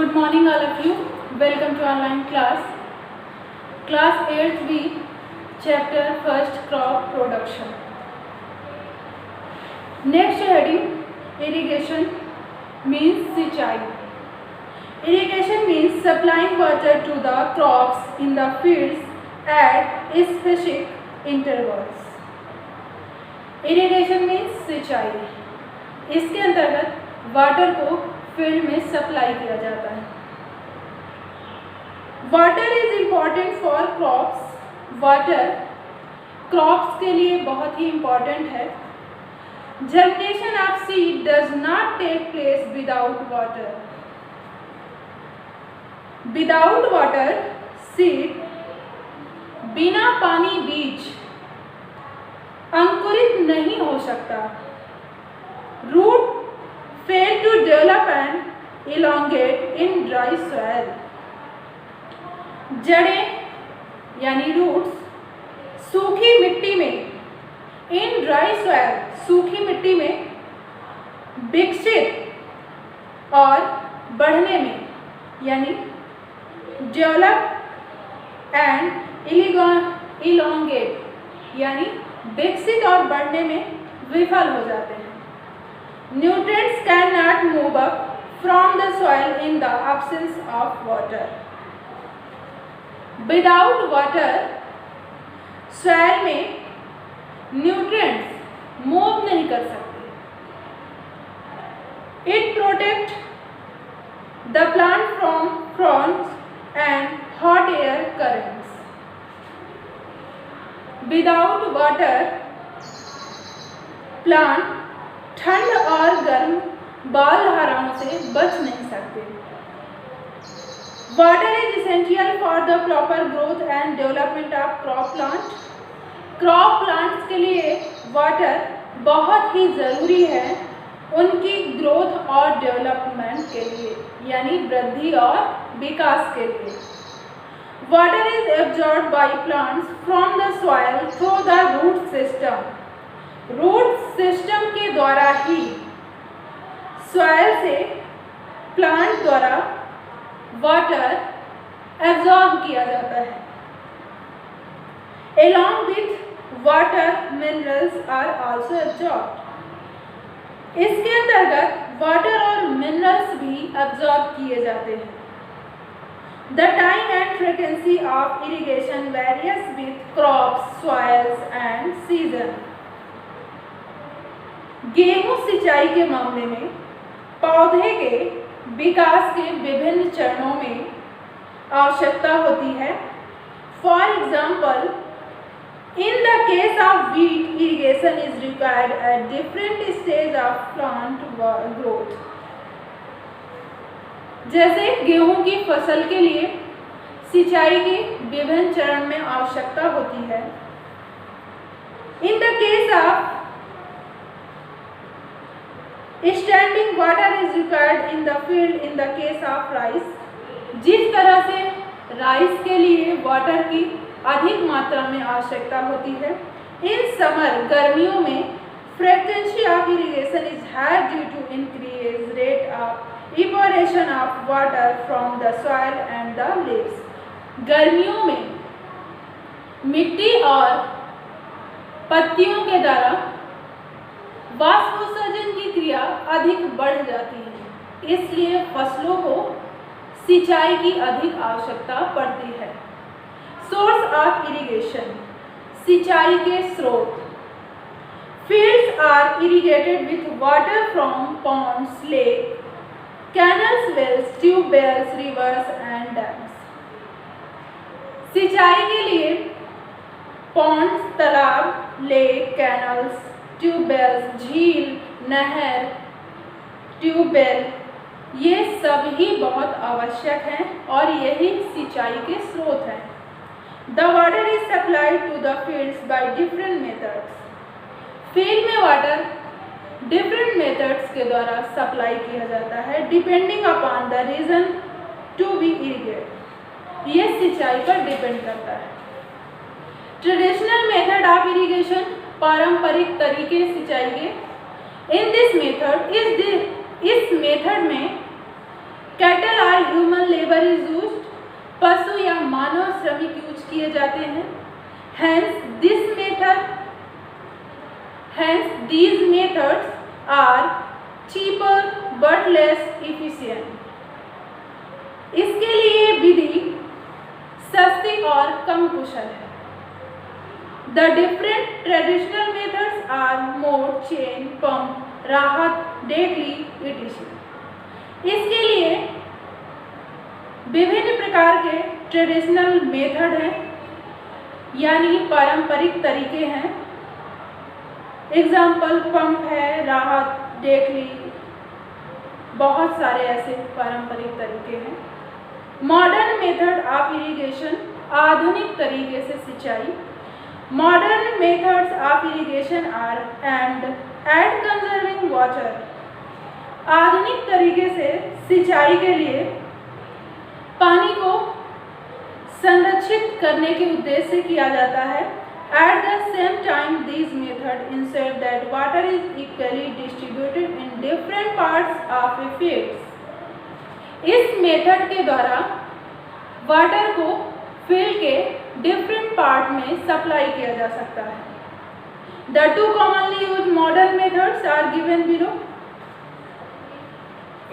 Good morning all of you. Welcome to online class. Class 8th B, chapter 1st, crop production. Next heading, irrigation means सिंचाई. Irrigation means supplying water to the crops in the fields at specific intervals. Irrigation means सिंचाई. इसके अंतर्गत water को field में supply किया जाता है. Water is important for crops. Water crops के लिए बहुत ही इम्पॉर्टेंट है. Germination of seed does not take place without water. Without water seed, बिना पानी बीज अंकुरित नहीं हो सकता. Root fail to develop and elongate in dry soil. जड़ें यानी रूट्स सूखी मिट्टी में, इन ड्राई सॉइल सूखी मिट्टी में विकसित और बढ़ने में यानी डेवलप एंड इलोंगेट यानी विकसित और बढ़ने में विफल हो जाते हैं. Nutrients cannot move up from the soil in the absence of water. Without water, soil में nutrients move नहीं कर सकते. It protects the plant from frost and hot air currents. Without water, plant ठंड और गर्म बाल धाराओं से बच नहीं सकते. Water is essential for the proper growth and development of crop plant. Crop plants के लिए वाटर बहुत ही ज़रूरी है उनकी ग्रोथ और डेवलपमेंट के लिए यानी वृद्धि और विकास के लिए. Water is absorbed by plants from the soil through the root system. Root system के द्वारा ही सॉइल से प्लांट द्वारा वाटर एब्जॉर्ब किया जाता है. Along with water, minerals are also absorbed. इसके अंतर्गत वाटर और मिनरल्स भी एब्जॉर्ब किए जाते हैं. The time and frequency of irrigation varies with crops, soils and season. गेहूं सिंचाई के मामले में पौधे के विकास के विभिन्न चरणों में आवश्यकता होती है. For example, in the case of wheat irrigation is required at different stage of plant growth. जैसे गेहूं की फसल के लिए सिंचाई के विभिन्न चरण में आवश्यकता होती है. In the case of standing water is required in the field in the case of rice. जिस तरह से राइस के लिए वाटर की अधिक मात्रा में आवश्यकता होती है, इन समर गर्मियों में frequency of irrigation is high due to increase rate of evaporation of water from the soil and the leaves. गर्मियों में मिट्टी और पत्तियों के द्वारा वाष्पोत्सर्जन की क्रिया अधिक बढ़ जाती है, इसलिए फसलों को सिंचाई की अधिक आवश्यकता पड़ती है. सोर्स ऑफ इरिगेशन, सिंचाई के स्रोत. Fields are irrigated with water from ponds, lake, canals, wells, tubewells, rivers and dams. सिंचाई के लिए पॉन्ड्स, तालाब, लेक, कैनल्स, ट्यूबवेल्स, झील, नहर, ट्यूबवेल ये सभी बहुत आवश्यक हैं और यही सिंचाई के स्रोत हैं. The water is supplied to the fields by different methods. Field में वाटर डिफरेंट मेथड्स के द्वारा सप्लाई किया जाता है depending upon the region to be irrigate. ये सिंचाई पर डिपेंड करता है. ट्रेडिशनल मेथड ऑफ इरिगेशन, पारंपरिक तरीके सिंचाई के. इन दिस मेथड इस मेथड में cattle or human labour is used, पशु या मानव श्रमिक यूज किए जाते हैं। Hence these methods are cheaper but less efficient. इसके लिए विधि सस्ती और कम कुशल है। The different traditional methods are mode, chain, pump, राहत, डेकली, etc. इसके लिए विभिन्न प्रकार के ट्रेडिशनल मेथड हैं, यानी पारंपरिक तरीके हैं। एग्जाम्पल पंप है, राहत, डेकली, बहुत सारे ऐसे पारंपरिक तरीके हैं। मॉडर्न मेथड ऑफ इरिगेशन, आधुनिक तरीके से सिंचाई। Modern methods of irrigation are and at conserving water, आधुनिक तरीके से सिंचाई के लिए पानी को संरक्षित करने के उद्देश्य से किया जाता है। At the same time, these methods ensure that water is equally distributed in different parts of a field. इस मेथड के द्वारा वाटर को फील्ड के डिफरेंट पार्ट में सप्लाई किया जा सकता है। The two commonly used modern methods are given below.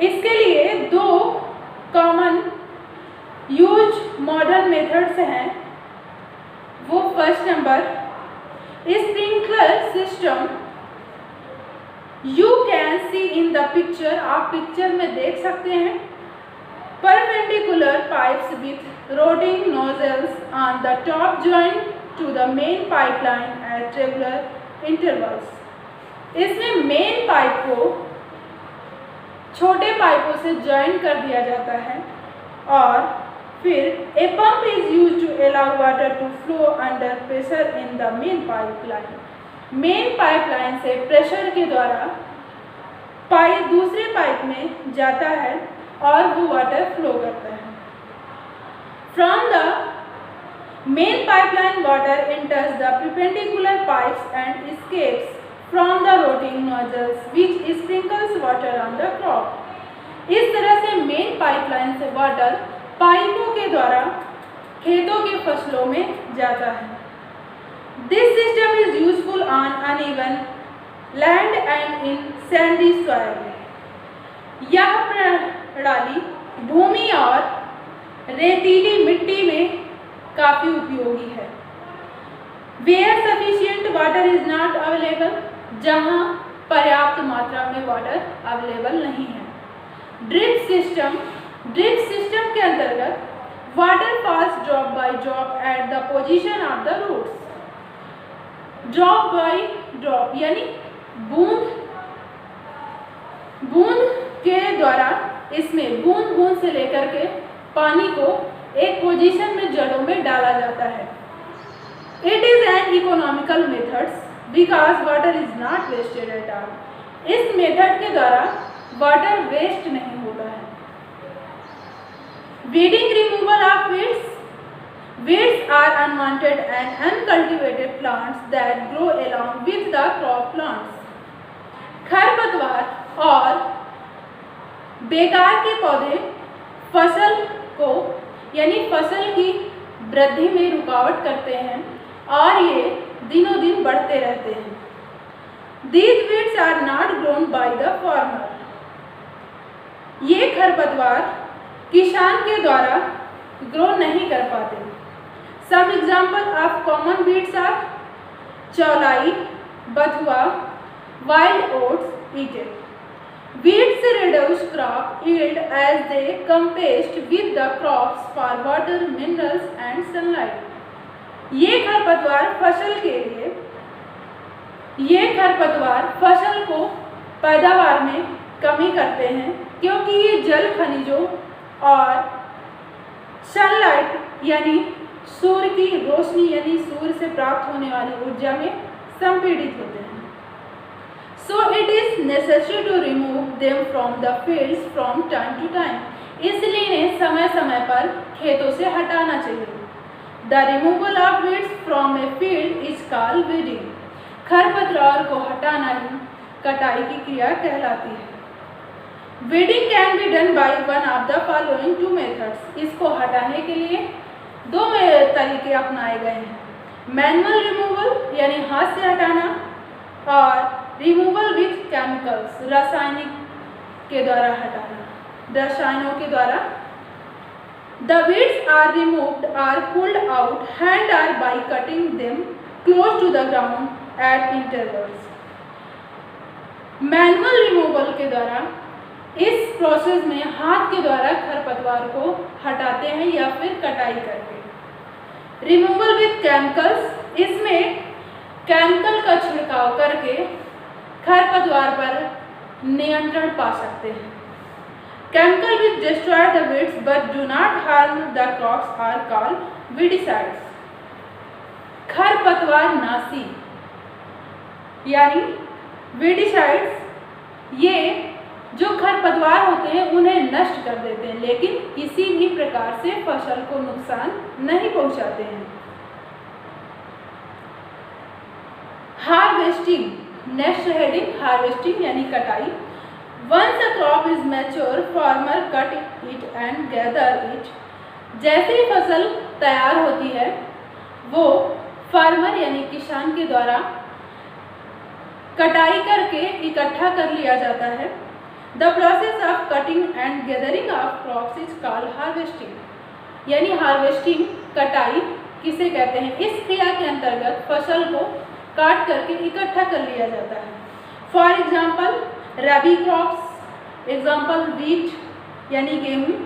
इसके लिए दो कॉमन यूज मॉडर्न मेथड्स हैं। वो first number sprinkler system. You can see in the picture, आप पिक्चर में देख सकते हैं। Perpendicular pipes with rotating nozzles on the top joint to the main pipeline at regular intervals. इसमें main pipe को छोटे पाइपों से ज्वाइन कर दिया जाता है और फिर a pump is use to allow water to flow under pressure in the main pipeline. Main pipeline से प्रेशर के द्वारा पाइप दूसरे पाइप में जाता है और वो वाटर फ्लो करता है। From the main pipeline water enters the perpendicular pipes and escapes from the rotating nozzles which sprinkles water on the crop। इस तरह से मेन पाइपलाइन से वाटर पाइपों के द्वारा खेतों की फसलों में जाता है। This system is useful on uneven land and in sandy soil। यह प्रणाली भूमि और रेतीली मिट्टी में काफी उपयोगी है। Where sufficient water is not available, जहाँ पर्याप्त मात्रा में वाटर अवेलेबल नहीं है। ड्रिप सिस्टम के अंतर्गत water pass drop by drop at the position of the roots. Drop by drop यानी बूंद के द्वारा इसमें बूंद से लेकर के पानी को एक पोजीशन में जड़ों में डाला जाता है। It is an economical methods because water is not wasted at all. इस मेथड के द्वारा वाटर वेस्ट नहीं होता है। Weeding removal of weeds are unwanted and uncultivated plants that grow along with the crop plants। खरपतवार और बेकार के पौधे फसल को यानी फसल की वृद्धि में रुकावट करते हैं और ये दिनों दिन बढ़ते रहते हैं। These weeds are not grown by the farmer। ये खरपतवार किसान के द्वारा ग्रो नहीं कर पाते। Some example of common weeds are चौलाई, बथुआ, wild oats, etc. Weeds reduce crop yield as they compete with the crops for water, minerals and sunlight। ये खरपतवार फसल को पैदावार में कमी करते हैं क्योंकि ये जल खनिजों और सनलाइट यानी सूर्य की रोशनी यानी सूर्य से प्राप्त होने वाली ऊर्जा में संपीड़ित होते हैं। So it is necessary to remove them from the fields from time to time। इसलिए इन्हें समय समय पर खेतों से हटाना चाहिए। The removal of weeds from a field is called weeding। खरपतवार को हटाना ही कटाई की क्रिया कहलाती है। Weeding can be done by one of the following two methods. इसको हटाने के लिए दो तरीके अपनाए गए हैं, मैनुअल रिमूवल यानी हाथ से हटाना और रिमूवल विथ केमिकल्स रासायनिक के द्वारा हटाना, रसायनों के द्वारा। The weeds are removed or pulled out hand or by cutting them close to the ground at intervals. Manual removal के द्वारा इस प्रोसेस में हाथ के द्वारा खरपतवार को हटाते हैं या फिर कटाई करके। रिमूवल विथ केमिकल्स, इसमें केमिकल का छिड़काव करके खरपतवार पर नियंत्रण पा सकते हैं। Chemical which destroy the weeds but do not harm the crops are called weedicides. खरपतवार नाशी यानी वीडिसाइड्स, ये जो खरपतवार होते हैं उन्हें नष्ट कर देते हैं लेकिन किसी भी प्रकार से फसल को नुकसान नहीं पहुंचाते हैं। हार्वेस्टिंग, नेक्स्ट हेडिंग हार्वेस्टिंग यानी कटाई। Once a crop is mature farmer cut it and gather it. जैसे ही फसल तैयार होती है वो फार्मर यानी किसान के द्वारा कटाई करके इकट्ठा कर लिया जाता है। The process of cutting and gathering of crops is called harvesting. यानी हार्वेस्टिंग, कटाई किसे कहते हैं? इस क्रिया के अंतर्गत फसल को काट करके इकट्ठा कर लिया जाता है। For example rabi crops, example wheat यानी गेहूँ।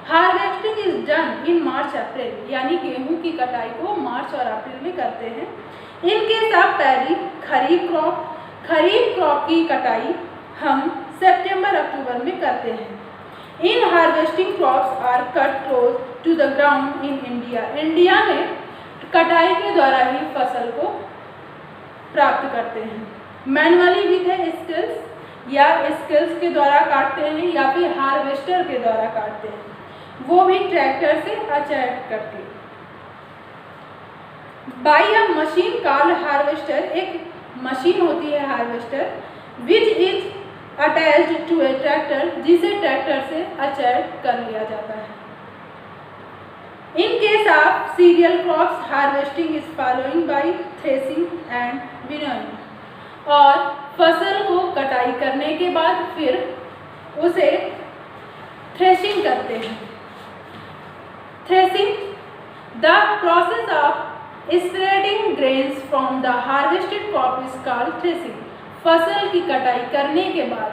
हार्वेस्टिंग इज डन इन मार्च अप्रैल, यानी गेहूँ की कटाई को मार्च और अप्रैल में करते हैं। In case of paddy, kharif crop, kharif crop की कटाई हम सितंबर अक्टूबर में करते हैं। In harvesting crops are cut close to the ground in India. India में कटाई के द्वारा ही फसल को प्राप्त करते हैं। मैनुअली विथ स्किल्स, या स्किल्स के द्वारा काटते हैं या फिर हार्वेस्टर के द्वारा काटते हैं, वो भी ट्रैक्टर से अटैच करके। By a machine called harvester, एक मशीन होती है harvester, which is attached to a tractor, जिसे ट्रैक्टर से अटैच कर लिया जाता है। In case of cereal crops harvesting is following by threshing and winnowing. और फसल को कटाई करने के बाद फिर उसे थ्रेशिंग करते हैं। Threshing, the process of spreading grains from the harvested crop is called threshing. फसल की कटाई करने के बाद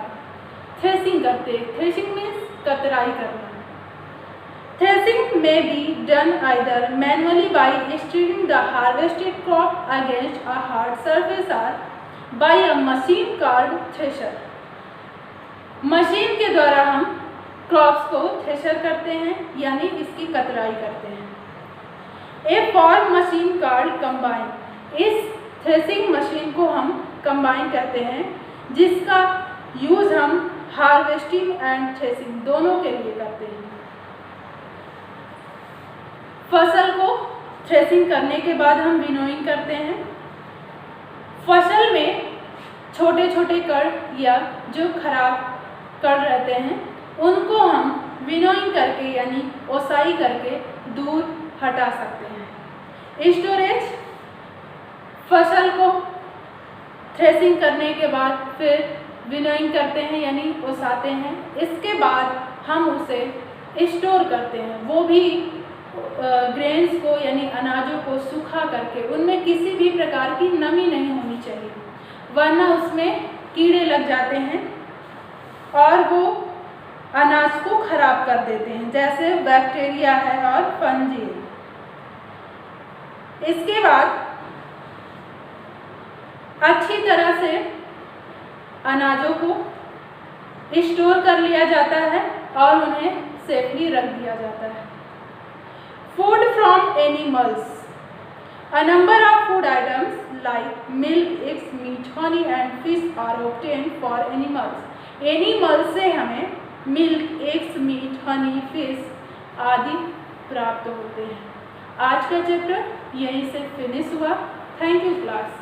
थ्रेसिंग करते हैं। थ्रेसिंग मीन्स कतराई करना। Threshing may be done either manually by striking the harvested crop against a hard surface और by a machine called thresher. Machine के द्वारा हम क्रॉप्स को थ्रेशर करते हैं यानी इसकी कतराई करते हैं। ए फॉर्म मशीन कॉल्ड कंबाइन, इस थ्रेसिंग मशीन को हम कंबाइन करते हैं जिसका यूज हम हार्वेस्टिंग एंड थ्रेसिंग दोनों के लिए करते हैं। फसल को थ्रेसिंग करने के बाद हम विनोइंग करते हैं। फसल में छोटे छोटे कण या जो खराब कण रहते हैं उनको हम विनोइंग करके यानी ओसाई करके दूर हटा सकते हैं। स्टोरेज, फसल को थ्रेसिंग करने के बाद फिर विनोइंग करते हैं यानी ओसाते हैं। इसके बाद हम उसे स्टोर करते हैं, वो भी ग्रेन्स को यानी अनाजों को सूखा करके। उनमें किसी भी प्रकार की नमी नहीं होनी चाहिए वरना उसमें कीड़े लग जाते हैं और वो अनाज को खराब कर देते हैं, जैसे बैक्टीरिया है और फंजी। इसके बाद अच्छी तरह से अनाजों को स्टोर कर लिया जाता है और उन्हें सेफली रख दिया जाता है। Food from animals, a number of food items like milk, eggs, meat, honey and fish are obtained for animals. Animals से हमें milk, eggs, meat, honey, fish आदि प्राप्त होते हैं। आज का चैप्टर यहीं से फिनिश हुआ। Thank you class.